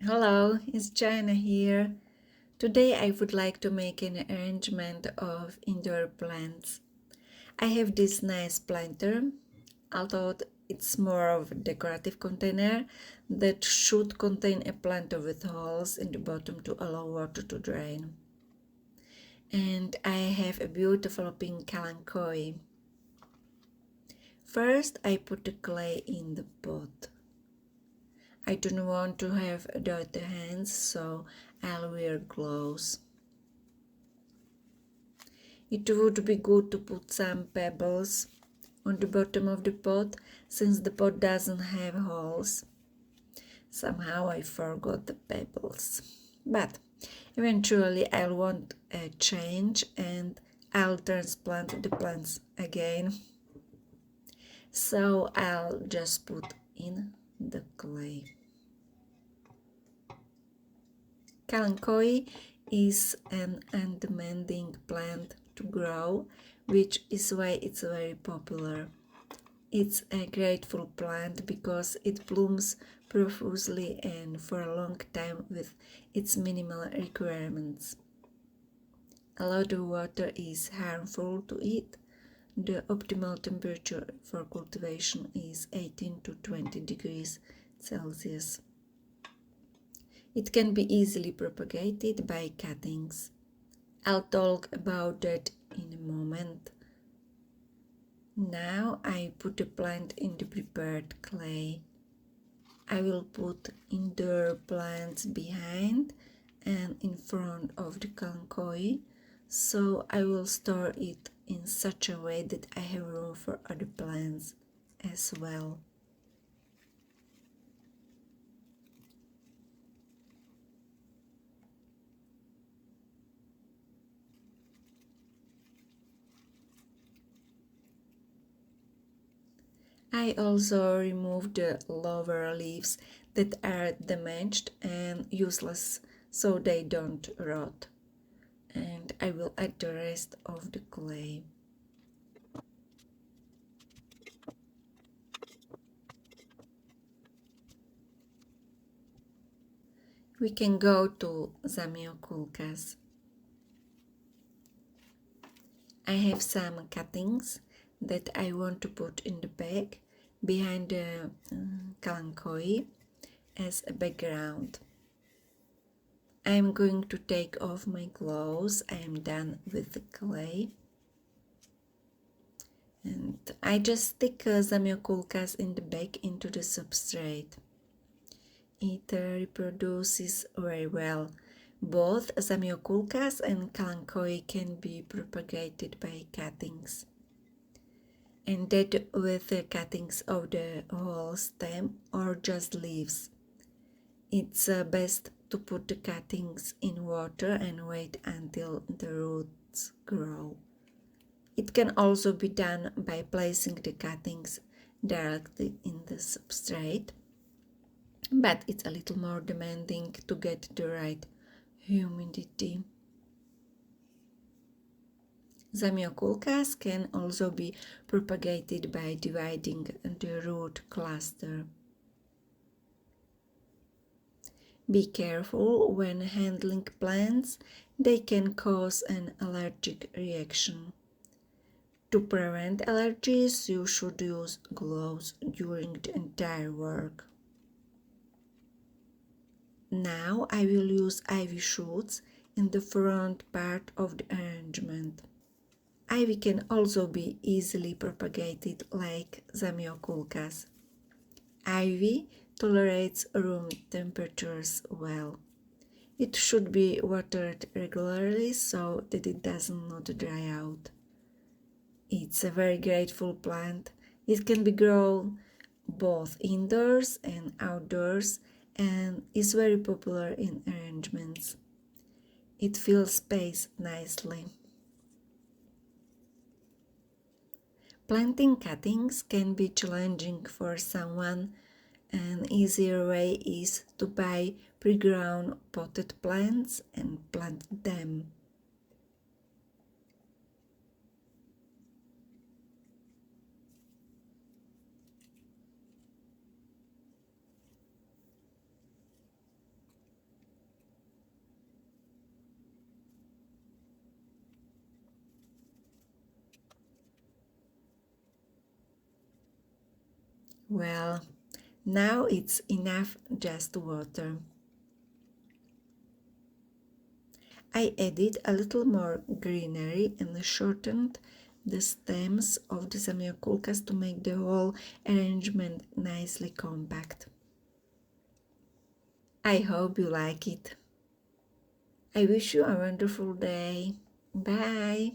Hello, it's China here. Today I would like to make an arrangement of indoor plants. I have this nice planter, although it's more of a decorative container that should contain a planter with holes in the bottom to allow water to drain. And I have a beautiful pink Kalanchoe. First I put the clay in the pot. I don't want to have dirty hands, so I'll wear gloves. It would be good to put some pebbles on the bottom of the pot since the pot doesn't have holes. Somehow I forgot the pebbles. But eventually I'll want a change and I'll transplant the plants again. So I'll just put in the clay. Kalanchoe is an undemanding plant to grow, which is why it's very popular. It's a grateful plant because it blooms profusely and for a long time with its minimal requirements. A lot of water is harmful to it. The optimal temperature for cultivation is 18 to 20 degrees Celsius. It can be easily propagated by cuttings. I'll talk about that in a moment. Now I put the plant in the prepared clay. I will put indoor plants behind and in front of the Kalanchoe, so I will store it in such a way that I have room for other plants as well. I also removed the lower leaves that are damaged and useless so they don't rot. And I will add the rest of the clay. We can go to Zamioculcas. I have some cuttings that I want to put in the bag behind the Kalanchoe as a background. I'm going to take off my gloves. I am done with the clay. And I just stick Zamioculcas in the bag into the substrate. It reproduces very well. Both Zamioculcas and Kalanchoe can be propagated by cuttings. And that with the cuttings of the whole stem or just leaves. It's best to put the cuttings in water and wait until the roots grow. It can also be done by placing the cuttings directly in the substrate, but it's a little more demanding to get the right humidity. Zamioculcas can also be propagated by dividing the root cluster. Be careful when handling plants, they can cause an allergic reaction. To prevent allergies, you should use gloves during the entire work. Now I will use ivy shoots in the front part of the arrangement. Ivy can also be easily propagated like Zamioculcas. Ivy tolerates room temperatures well. It should be watered regularly so that it does not dry out. It's a very grateful plant. It can be grown both indoors and outdoors and is very popular in arrangements. It fills space nicely. Planting cuttings can be challenging for someone. An easier way is to buy pre-grown potted plants and plant them. Well, now it's enough just water. I added a little more greenery and shortened the stems of the Zamioculcas to make the whole arrangement nicely compact. I hope you like it. I wish you a wonderful day. Bye.